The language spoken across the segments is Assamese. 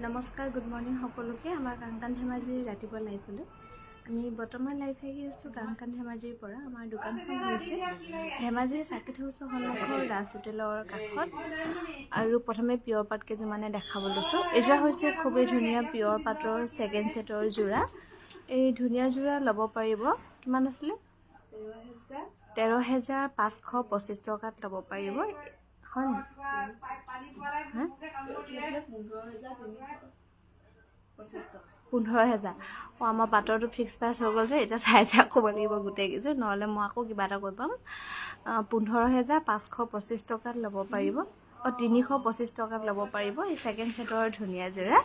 নমস্কাৰ, গুড মৰ্নিং সকলোকে। আমাৰ কাংকান ধেমাজিৰ ৰাতিপুৱা লাইভলৈ আমি বৰ্তমান লাইভ আহি আছোঁ কাংকান ধেমাজিৰ পৰা। আমাৰ দোকানখন হৈছে ধেমাজিৰ চাৰ্কিট হাউচৰ সন্মুখৰ ৰাজ হোটেলৰ কাষত। আৰু প্ৰথমে পিয়ৰ পাট কেইযোৰমানে দেখাব লৈছোঁ। এইযোৰা হৈছে খুবেই ধুনীয়া পিয়ৰ পাটৰ ছেকেণ্ড ছেটৰ যোৰা। এই ধুনীয়া যোৰা ল'ব পাৰিব। কিমান আছিলে? 13,525 টকাত ল'ব পাৰিব। হয় নি? 15,000। আমাৰ পাটৰটো ফিক্স প্ৰাইচ হৈ গ'ল যে এতিয়া চাই ক'ব লাগিব গোটেইকেইযোৰ, নহ'লে মই আকৌ কিবা এটা কৈ পাম। 15,525 টকাত ল'ব পাৰিব। 325 টকাত ল'ব পাৰিব এই ছেকেণ্ড ছেটৰ ধুনীয়া যোৰা।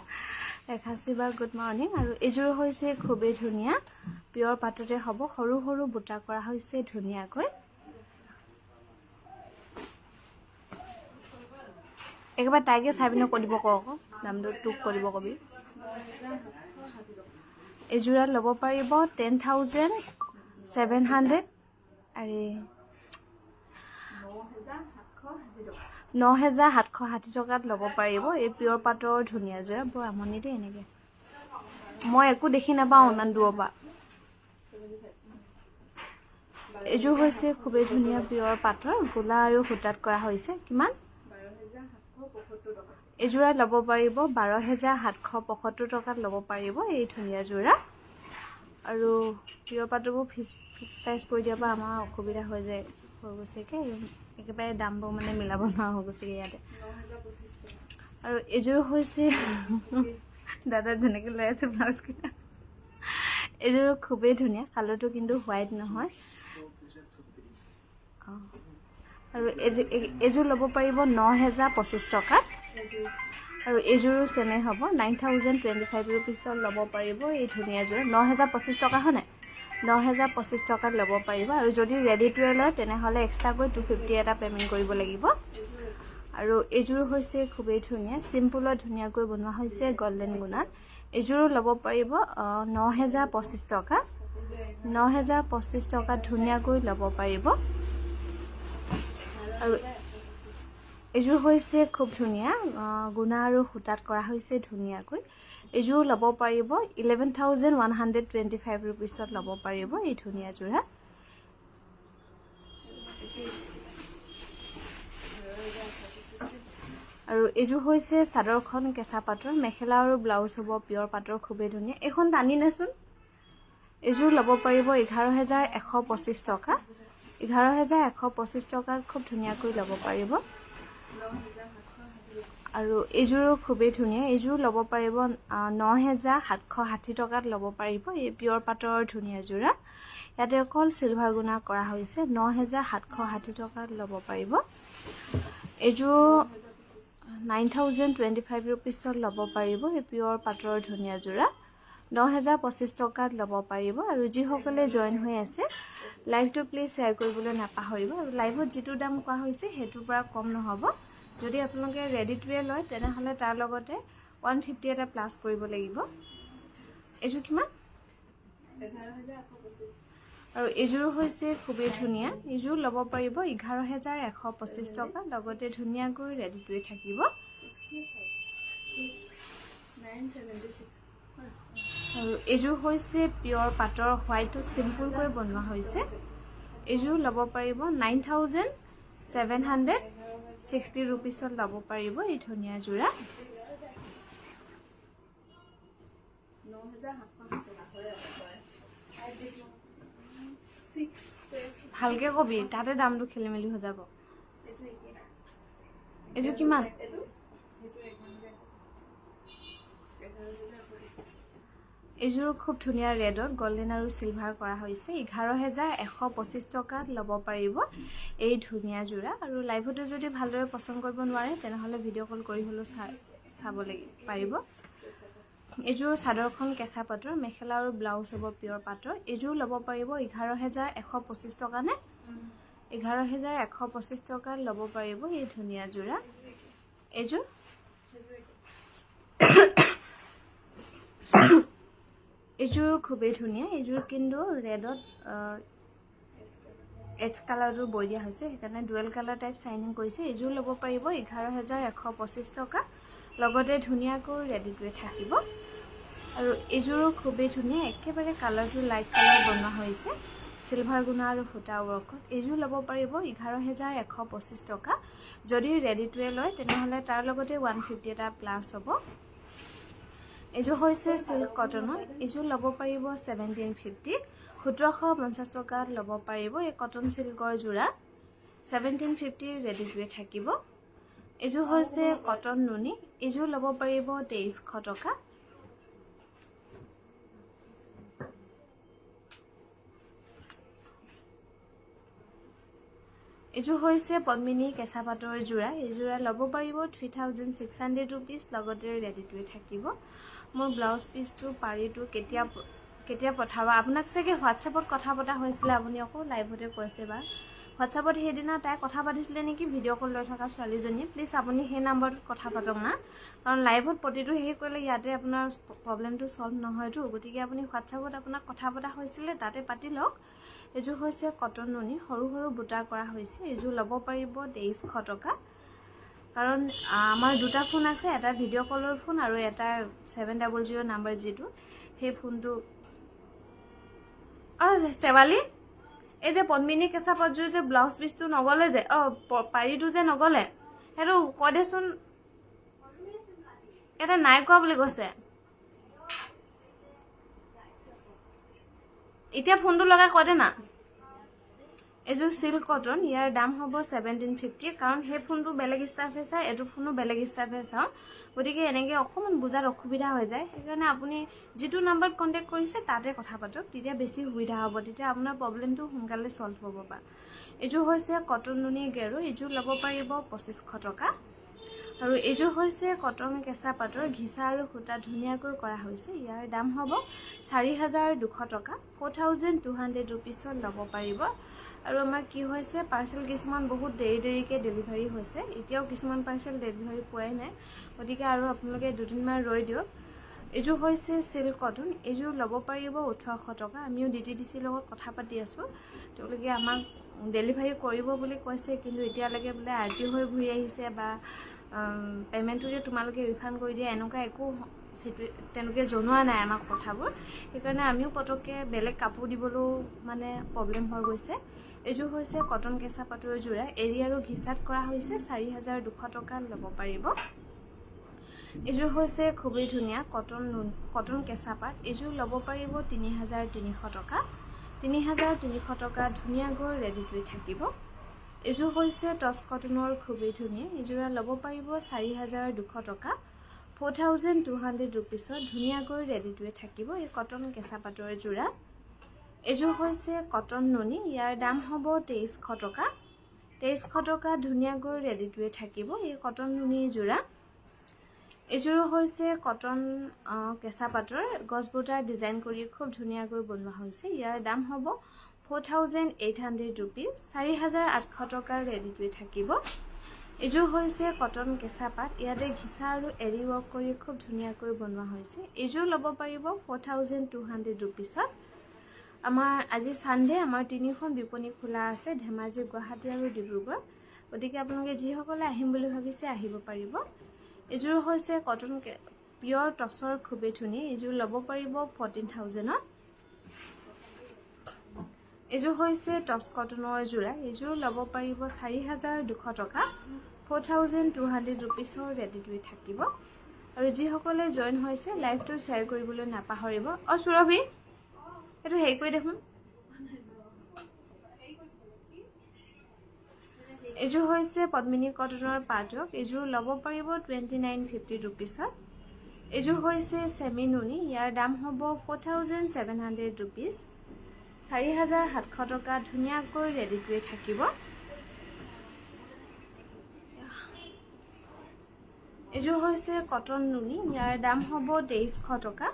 ৰেখাশ্ৰী বা গুড মৰ্ণিং। আৰু এইযোৰ হৈছে খুবেই ধুনীয়া পিয়ৰ পাটতে হ'ব। সৰু সৰু বুটা কৰা হৈছে ধুনীয়াকৈ। একেবাৰে তাইকে চাই পিনে কৈ দিব কওঁ আকৌ দামটো তোক কৈ দিব কবি। এইযোৰা ল'ব পাৰিব 10,700 আৰু 9,760 টকাত ল'ব পাৰিব এই পিয়ৰ পাটৰ ধুনীয়া যোৰা। বৰ আমনি দেই এনেকৈ, মই একো দেখি নাপাওঁ ইমান দূৰৰ পৰা। এইযোৰ হৈছে খুবেই ধুনীয়া পিয়ৰ পাটৰ গোলা আৰু সূতাত কৰা হৈছে। কিমান? এইযোৰা ল'ব পাৰিব 12,775 টকাত ল'ব পাৰিব এই ধুনীয়া যোৰা। আৰু পিয়ৰ পাটৰবোৰ ফিক্স প্ৰাইচ কৰি দিয়াৰ পৰা আমাৰ অসুবিধা হৈ যায়, হৈ গৈছেগৈ একেবাৰে দামবোৰ মানে মিলাব নোৱাৰা হৈ গৈছেগৈ ইয়াতে। আৰু এইযোৰ হৈছে দাদা যেনেকৈ লৈ আছে ব্লাউজকেইটা, এইযোৰ খুবেই ধুনীয়া। কালাৰটো কিন্তু হোৱাইট নহয়। আৰু এইযোৰ ল'ব পাৰিব 9,025 টকাত। আৰু এইযোৰো চেমে হ'ব 9,025 ৰুপিছত ল'ব পাৰিব এই ধুনীয়া যোৰা। 9,025 টকা হয় নাই? 9,025 টকাত ল'ব পাৰিব। আৰু যদি ৰেডি টু ৱেৰ লয় তেনেহ'লে এক্সট্ৰাকৈ 250 এটা পে'মেণ্ট কৰিব লাগিব। আৰু এইযোৰ হৈছে খুবেই ধুনীয়া চিম্পুলত ধুনীয়াকৈ বনোৱা হৈছে গল্ডেন গুণাত। এইযোৰো ল'ব পাৰিব 9,025 টকা। 9,025 টকাত ধুনীয়াকৈ ল'ব পাৰিব। আৰু এইযোৰ হৈছে খুব ধুনীয়া গুণা আৰু সূতাত কৰা হৈছে ধুনীয়াকৈ। এইযোৰ ল'ব পাৰিব 11,125 ৰুপিছত ল'ব পাৰিব এই ধুনীয়া যোৰা। আৰু এইযোৰ হৈছে চাদৰখন কেঁচা পাটৰ, মেখেলা আৰু ব্লাউজ হ'ব পিয়ৰ পাটৰ, খুবেই ধুনীয়া। এইখন টানি নেচোন। এইযোৰ ল'ব পাৰিব 11,125 টকা। 11,125 টকাত খুব ধুনীয়াকৈ ল'ব পাৰিব। আৰু এইযোৰো খুবেই ধুনীয়া। এইযোৰ ল'ব পাৰিব 9,760 টকাত ল'ব পাৰিব এই পিয়ৰ পাটৰ ধুনীয়া যোৰা। ইয়াতে অকল চিলভাৰ গুণা কৰা হৈছে। 9,760 টকাত ল'ব পাৰিব। এইযোৰ 9,025 ৰুপিছত ল'ব পাৰিব এই পিয়ৰ পাটৰ ধুনীয়া যোৰা। 9,025 টকাত ল'ব পাৰিব। আৰু যিসকলে জইন হৈ আছে লাইভটো প্লিজ শ্বেয়াৰ কৰিবলৈ নাপাহৰিব। আৰু লাইভত যিটো দাম কোৱা হৈছে সেইটোৰ পৰা কম নহ'ব। যদি আপোনালোকে ৰেডি টু ৱেৰ লয় তেনেহ'লে তাৰ লগতে 150 এটা প্লাছ কৰিব লাগিব। এইযোৰ কিমান? আৰু এইযোৰ হৈছে খুবেই ধুনীয়া। এইযোৰ ল'ব পাৰিব 11,125 টকা। লগতে ধুনীয়াকৈ ৰেডি টু ৱেৰ থাকিব। আৰু এইযোৰ হৈছে পিয়ৰ পাটৰ হোৱাইটত চিম্পুলকৈ বনোৱা হৈছে। এইযোৰ ল'ব পাৰিব 9,760 ৰুপিছত ল'ব পাৰিব এই ধুনীয়া যোৰা। ভালকে কবি, তাতে দামটো খেলি মেলি হৈ যাব। এইযোৰ কিমান? এইযোৰ খুব ধুনীয়া ৰেডত গল্ডেন আৰু চিলভাৰ কৰা হৈছে। 11,125 টকাত ল'ব পাৰিব এই ধুনীয়া যোৰা। আৰু লাইভতো যদি ভালদৰে পচন্দ কৰিব নোৱাৰে তেনেহ'লে ভিডিঅ' কল কৰি হ'লেও চাব পাৰিব। এইযোৰ চাদৰখন কেঁচা পাটৰ, মেখেলা আৰু ব্লাউজ হ'ব পিয়ৰ পাটৰ। এইযোৰ ল'ব পাৰিব 11,125 টকা নে 11,125 টকাত ল'ব পাৰিব এই ধুনীয়া যোৰা। এইযোৰ এইযোৰ খুবেই ধুনীয়া। এইযোৰ কিন্তু ৰেডত এচ কালাৰটো বৈ দিয়া হৈছে, সেইকাৰণে ডুৱেল কালাৰ টাইপ চাইনিং কৰিছে। এইযোৰ ল'ব পাৰিব 11,125 টকা। লগতে ধুনীয়াকৈ ৰেডি কৰি থাকিব। আৰু এইযোৰো খুবেই ধুনীয়া, একেবাৰে কালাৰটো লাইট কালাৰ বনোৱা হৈছে চিলভাৰ গুণা আৰু ফুটা ৱৰ্কত। এইযোৰ ল'ব পাৰিব 11,125 টকা। যদি ৰেডিটোৱে লয় তেনেহ'লে তাৰ লগতে 150 এটা প্লাছ হ'ব। এইযোৰ হৈছে চিল্ক কটনৰ। এইযোৰ ল'ব পাৰিব 1750, 1750 টকাত ল'ব পাৰিব এই কটন চিল্কৰ যোৰা। 1750 ৰেডিটোৱে থাকিব। এইযোৰ হৈছে কটন নুনি। এইযোৰ ল'ব পাৰিব 2300 টকা। এইযোৰ হৈছে পদ্মিনী কেঁচা পাটৰ যোৰা। এই যোৰা ল'ব পাৰিব 3600 ৰুপিজ। লগতে ৰেডিটোৱে থাকিব। মোৰ ব্লাউজ পিচটো পাৰিটো কেতিয়া পঠাবা? আপোনাক চাগে হোৱাটছএপত কথা পতা হৈছিলে, আপুনি আকৌ লাইভতে কৈছে বা হোৱাটছএপত সেইদিনা তাই কথা পাতিছিলে নেকি, ভিডিঅ' কল লৈ থকা ছোৱালীজনীয়ে। প্লিজ আপুনি সেই নাম্বাৰটোত কথা পাতক না, কাৰণ লাইভত প্ৰতিটো হেৰি কৰিলে ইয়াতে আপোনাৰ প্ৰব্লেমটো ছল্ভ নহয়তো। গতিকে আপুনি হোৱাটছএপত আপোনাক কথা পতা হৈছিলে, তাতে পাতি লওক। এইযোৰ হৈছে কটন নুনি, সৰু সৰু বুটা কৰা হৈছে। এইযোৰ ল'ব পাৰিব 2300 টকা। কাৰণ আমাৰ দুটা ফোন আছে, এটা ভিডিঅ' কলৰ ফোন আৰু এটা 700 নাম্বাৰ যিটো, সেই ফোনটো। চেৱালী, এই যে পদ্মিনী কেঁচা পাটযোৰ যে ব্লাউজ পিচটো নগ'লে যে, পাৰিটো যে নগ'লে, সেইটো কৈ দেচোন। এটা নাই কোৱা বুলি কৈছে। এতিয়া ফোনটো লগাই কৈ দে না। এইযোৰ চিল্ক কটন, ইয়াৰ দাম হ'ব 1750। কাৰণ সেই ফোনটো বেলেগ ষ্টাফে চায়, এইটো ফোনো বেলেগ ষ্টাফে চাওঁ। গতিকে এনেকৈ অকণমান বুজাত অসুবিধা হৈ যায়। সেইকাৰণে আপুনি যিটো নাম্বাৰত কণ্টেক্ট কৰিছে তাতে কথা পাতক, তেতিয়া বেছি সুবিধা হ'ব। তেতিয়া আপোনাৰ প্ৰব্লেমটো সোনকালে ছল্ভ হ'ব পাৰে। এইযোৰ হৈছে কটন নুনি গেৰু। এইযোৰ ল'ব পাৰিব 2500 টকা। আৰু এইযোৰ হৈছে কটন কেঁচা পাটৰ, ঘিচা আৰু সূতা ধুনীয়াকৈ কৰা হৈছে। ইয়াৰ দাম হ'ব 4,200 টকা। 4,200 ৰুপিছত ল'ব পাৰিব। আৰু আমাৰ কি হৈছে, পাৰ্চেল কিছুমান বহুত দেৰিকৈ ডেলিভাৰী হৈছে। এতিয়াও কিছুমান পাৰ্চেল ডেলিভাৰী পোৱাই নাই। গতিকে আৰু আপোনালোকে দুদিনমান ৰৈ দিয়ক। এইযোৰ হৈছে চিল্ক কটন। এইযোৰ ল'ব পাৰিব 1800 টকা। আমিও DTDCৰ লগত কথা পাতি আছোঁ। তেওঁলোকে আমাক ডেলিভাৰী কৰিব বুলি কৈছে, কিন্তু এতিয়ালৈকে বোলে RTO হৈ ঘূৰি আহিছে বা পে'মেণ্টটো যে তোমালোকে ৰিফাণ্ড কৰি দিয়া, এনেকুৱা একো তেওঁলোকে জনোৱা নাই আমাক কথাবোৰ। সেইকাৰণে আমিও পটককৈ বেলেগ কাপোৰ দিবলৈও মানে প্ৰব্লেম হৈ গৈছে। এইযোৰ হৈছে কটন কেঁচা পাটৰ যোৰা। এৰী আৰু ঘিচাত কৰা হৈছে। 4,200 টকাত ল'ব পাৰিব। এইযোৰ হৈছে খুবেই ধুনীয়া কটন কেঁচা পাট। এইযোৰ ল'ব পাৰিব 3,300 টকা। 3,300 টকা ধুনীয়াকৈ ৰেডিটোৱে থাকিব। এইযোৰ হৈছে টচ কটনৰ, খুবেই ধুনীয়া। এইযোৰা ল'ব পাৰিব 4,200 টকা। 4,200 ৰুপিছত ধুনীয়াকৈ ৰেডিটোৱে থাকিব এই কটন কেঁচা পাটৰ যোৰা। এইযোৰ হৈছে কটন নুনি। ইয়াৰ দাম হ'ব 2300 টকা। 2300 টকা ধুনীয়াকৈ ৰেডিটোৱে থাকিব এই কটন নুনি যোৰা। এইযোৰ হৈছে কটন কেঁচা পাটৰ, গছ বুটাৰ ডিজাইন কৰি খুব ধুনীয়াকৈ বনোৱা হৈছে। ইয়াৰ দাম হ'ব 4,800 ৰুপিজ। 4,800 টকাৰ ৰেডিটোৱে থাকিব। এইযোৰ হৈছে কটন কেঁচা পাট। ইয়াতে ঘিচা আৰু এৰী ৱৰ্ক কৰি খুব ধুনীয়াকৈ বনোৱা হৈছে। এইযোৰ ল'ব পাৰিব 4,200 ৰুপিছত। আমাৰ আজি ছানডে, আমাৰ 3খন বিপণী খোলা আছে, ধেমাজি, গুৱাহাটী আৰু ডিব্ৰুগড়। গতিকে আপোনালোকে যিসকলে আহিম বুলি ভাবিছে আহিব পাৰিব। এইযোৰ হৈছে কটন পিয়ৰ টচৰ, খুবেই ধুনীয়া। এইযোৰ ল'ব পাৰিব 14,000ত। এইযোৰ হৈছে টচ কটনৰ যোৰা। এইযোৰ ল'ব পাৰিব 4,200 টকা। 4,200 ৰুপিছৰ ৰেডিটোৱে থাকিব। আৰু যিসকলে জইন হৈছে লাইভটো শ্বেয়াৰ কৰিবলৈ নাপাহৰিব। সুৰভি, এইটো হেৰি কৰি দেখোন। এইযোৰ হৈছে পদ্মিনী কটনৰ পাটৱৰ্ক। এইযোৰ ল'ব পাৰিব 2950 ৰুপিছত। এইযোৰ হৈছে চেমি নুনি। ইয়াৰ দাম হ'ব 4,700 ৰুপিজ। 4,700 টকা ধুনীয়াকৈ ৰেডিটোৱে থাকিব। এযোৰ হৈছে কটন নুনি, ইয়াৰ দাম হ'ব 2300 টকা।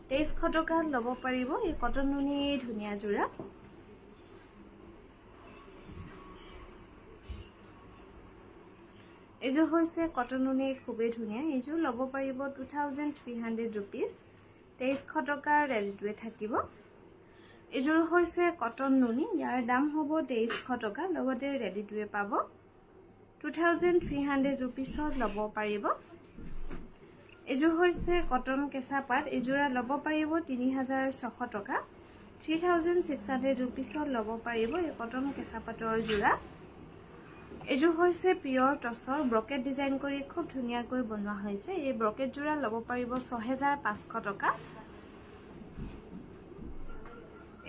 2300 টকাত ল'ব পাৰিব এই কটন নুনি ধুনীয়া যোৰা। এযোৰ হৈছে কটন নুনি, খুবেই ধুনীয়া। এইযোৰ ল'ব পাৰিব 2300 ৰুপিজ। 2300 টকাৰ ৰেডি টু ৱেৰ থাকিব। এযোৰ হৈছে কটন নুনি, ইয়াৰ দাম হ'ব 2300 টকা, লগতে ৰেডি টু ৱেৰ পাব। 2300 ৰুপিছত ল'ব পাৰিব। এযোৰ হৈছে কটন কেঁচা পাট, এযোৰা ল'ব পাৰিব 3600 টকা। 3600 ৰুপিছত ল'ব পাৰিব এই কটন কেঁচা পাটৰ যোৰা। এযোৰ হৈছে পিয়ৰ টচৰ, ব্ৰকেট ডিজাইন কৰি খুব ধুনীয়াকৈ বনোৱা হৈছে। এই ব্ৰকেট যোৰা ল'ব পাৰিব 6500 টকা।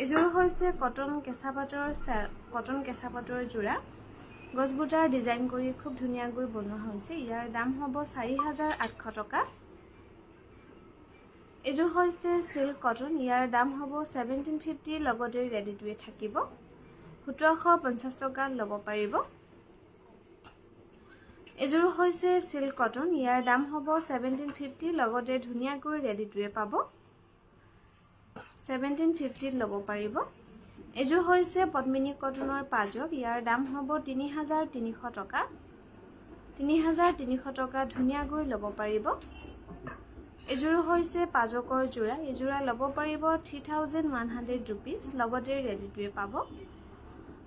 এযোৰ হৈছে কটন কেঁচা পাটৰ যোৰা, গছবুটাৰ ডিজাইন কৰি খুব ধুনীয়াকৈ বনোৱা হৈছে। ইয়াৰ দাম হ'ব 4800 টকা। এযোৰ হৈছে চিল্ক কটন, ইয়াৰ দাম হ'ব 1750, লগতে ৰেডি টু ৱেৰ থাকিব। 1750 টকাত ল'ব পাৰিব। এযোৰ হৈছে চিল্ক কটন, ইয়াৰ দাম হ'ব 1750, লগতে ধুনীয়াকৈ ৰেডি টু ৱেৰ পাব। 1750 ল'ব পাৰিব। এযোৰ হৈছে পদ্মিনী কটনৰ পাজক, ইয়াৰ দাম হ'ব 3300 টকা। 3300 টকা ধুনীয়াকৈ ল'ব পাৰিব। এযোৰ হৈছে পাজকৰ যোৰা, এযোৰা ল'ব পাৰিব 3100 ৰুপিজ, লগতে ৰেডি টু ৱেৰ পাব।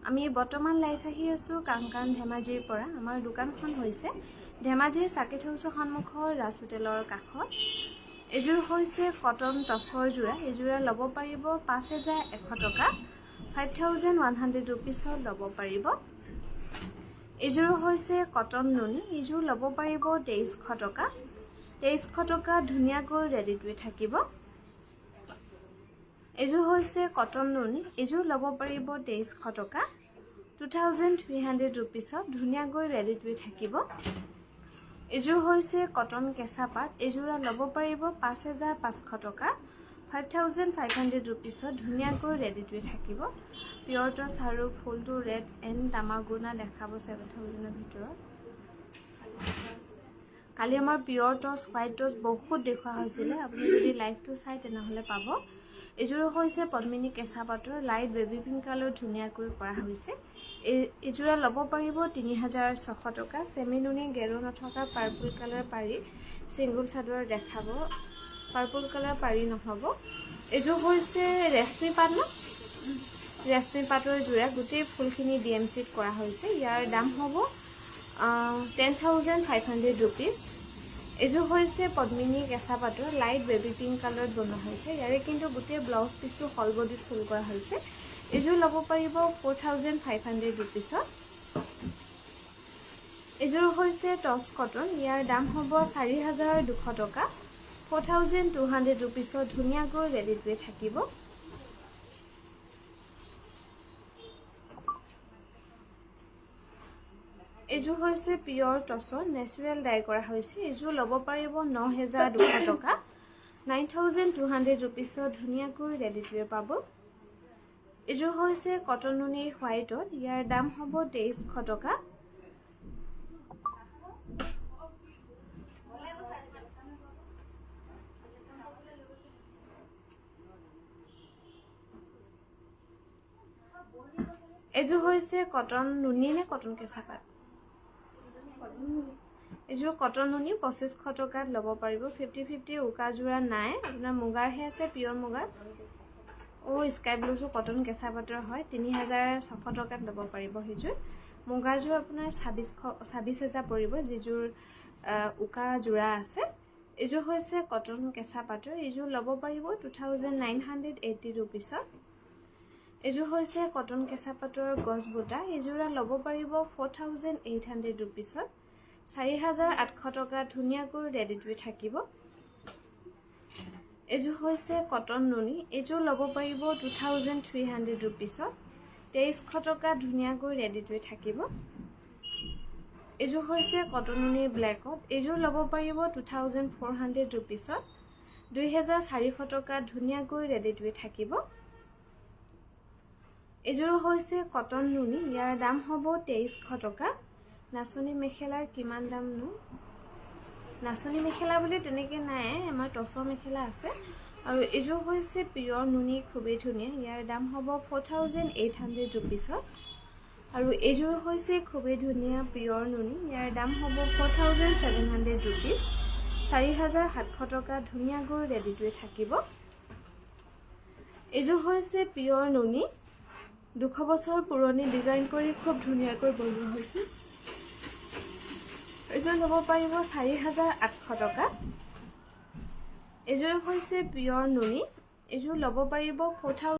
আমি বৰ্তমান লাইভ আহি আছোঁ কাংকান ধেমাজিৰ পৰা। আমাৰ দোকানখন হৈছে ধেমাজিৰ চাকিত হাউচৰ সন্মুখৰ ৰাজ হোটেলৰ কাষত। এযোৰ হৈছে কটন টচৰ যোৰা, এযোৰা ল'ব পাৰিব 5100 টকা। 5100 ৰুপিছত ল'ব পাৰিব। এযোৰ হৈছে কটন নুনি, এযোৰ ল'ব পাৰিব 2300 টকা। 2300 টকা ধুনীয়াকৈ ৰেডি টু ৱেৰ থাকিব। এযোৰ হৈছে কটন নুনি, এযোৰ ল'ব পাৰিব 2300 টকা। 2300 ৰুপিছত ধুনীয়াকৈ ৰেডি টু ৱেৰ থাকিব। এযোৰ হৈছে কটন কেঁচা পাট, এযোৰা ল'ব পাৰিব 5500 টকা। 5500 ৰুপিছত ধুনীয়াকৈ ৰেডি টু ৱেৰ থাকিব। পিয়ৰ টচ আৰু ফুলটো ৰেড এণ্ড তামাগুনা দেখাব 7000ৰ ভিতৰত। কালি আমাৰ পিয়ৰ টচ, হোৱাইট টচ বহুত দেখুওৱা হৈছিলে। আপুনি যদি লাইভটো চাই তেনেহ'লে পাব। এযোৰ হৈছে পদ্মিনী কেঁচা পাটৰ, লাইট বেবী পিংক কালাৰ ধুনীয়াকৈ কৰা হৈছে। এযোৰা ল'ব পাৰিব 3600 টকা। চেমি নুনি গেৰু নথকা পাৰ্পল কালাৰ পাৰি ছিংগুল চাদৰ দেখাব, পাৰ্পল কালাৰ পাৰি নহ'ব। এযোৰ হৈছে ৰেশমী পাট ন, ৰেশমী পাটৰ যোৰা, গোটেই ফুলখিনি DMCত কৰা হৈছে। ইয়াৰ দাম হ'ব 10500 ৰুপিজ। এযোৰ হৈছে পদ্মিনী কেঁচা পাটৰ, লাইট বেবী পিংক কালাৰত বনোৱা হৈছে। ইয়াৰে কিন্তু গোটেই ব্লাউজ পিচটো হল বডিত ফুল কৰা হৈছে। এযোৰ ল'ব পাৰিব 4500 ৰুপিছত। এযোৰ হৈছে টচ কটন, ইয়াৰ দাম হ'ব 4200 টকা। 4200 ৰুপিছত ধুনীয়াকৈ ৰেডি টু ৱেৰ থাকিব। এযোৰ হৈছে পিয়ৰ টচৰ, নেচাৰেল ডাই কৰা হৈছে। এযোৰ ল'ব পাৰিব 9200 টকা। 9200 ৰুপিছত ধুনীয়াকৈ ৰেডি টু ৱেৰ পাব। এযোৰ হৈছে কটন নুনি হোৱাইটত, ইয়াৰ দাম হ'ব 2300 টকা। এযোৰ হৈছে কটন নুনি নে কটন কেঁচা পাট? এযোৰ কটন নুনি 2500 টকাত ল'ব পাৰিব। 50-50 উকা যোৰা নাই, আপোনাৰ মুগাৰহে আছে, পিয়ৰ মুগাৰ। স্কাই ব্লুটো কটন কেঁচা পাটৰ হয়, 3600 টকাত ল'ব পাৰিব সেইযোৰ। মুগাযোৰ আপোনাৰ 26000 পৰিব, যিযোৰ উকা যোৰা আছে। এযোৰ হৈছে কটন কেঁচা পাটৰ, এইযোৰ ল'ব পাৰিব 2980 ৰুপিছত। এযোৰ হৈছে কটন কেঁচা পাটৰ গছ বুটা, এইযোৰা ল'ব পাৰিব 4800 ৰুপিছত। 4800 টকা ধুনীয়াকৈ ৰেডি টু ৱেৰ থাকিব। এযোৰ হৈছে কটন নুনি, এইযোৰ ল'ব পাৰিব 2300 ৰুপিছত। 2300 টকা ধুনীয়াকৈ ৰেডি টু ৱেৰ থাকিব। এযোৰ হৈছে কটন নুনি ব্লেকত, এইযোৰ ল'ব পাৰিব 2400 ৰুপিছত। 2400 টকা ধুনীয়াকৈ ৰেডি টু ৱেৰ থাকিব। এযোৰ হৈছে কটন নুনি, ইয়াৰ দাম হ'ব 2300 টকা। নাচনী মেখেলাৰ কিমান দামনো? নাচনী মেখেলা বুলি তেনেকৈ নাই, আমাৰ টচৰ মেখেলা আছে। আৰু এইযোৰ হৈছে পিয়ৰ নুনি, খুবেই ধুনীয়া। ইয়াৰ দাম হ'ব 4800 ৰুপিছত। আৰু এইযোৰ হৈছে খুবেই ধুনীয়া পিয়ৰ নুনি, ইয়াৰ দাম হ'ব 4700 ৰুপিজ। 4700 টকা ধুনীয়া গৈ ৰেডিটোৱে থাকিব। এইযোৰ হৈছে পিয়ৰ নুনি, 200 বছৰ পুৰণি, ডিজাইন কৰি খুব ধুনীয়াকৈ বনোৱা হৈছে। এইযোৰ ল'ব পাৰিব 4800 টকা। এইযোৰ হৈছে পিয়ৰ নুনি, এইযোৰ ল'ব পাৰিব 4000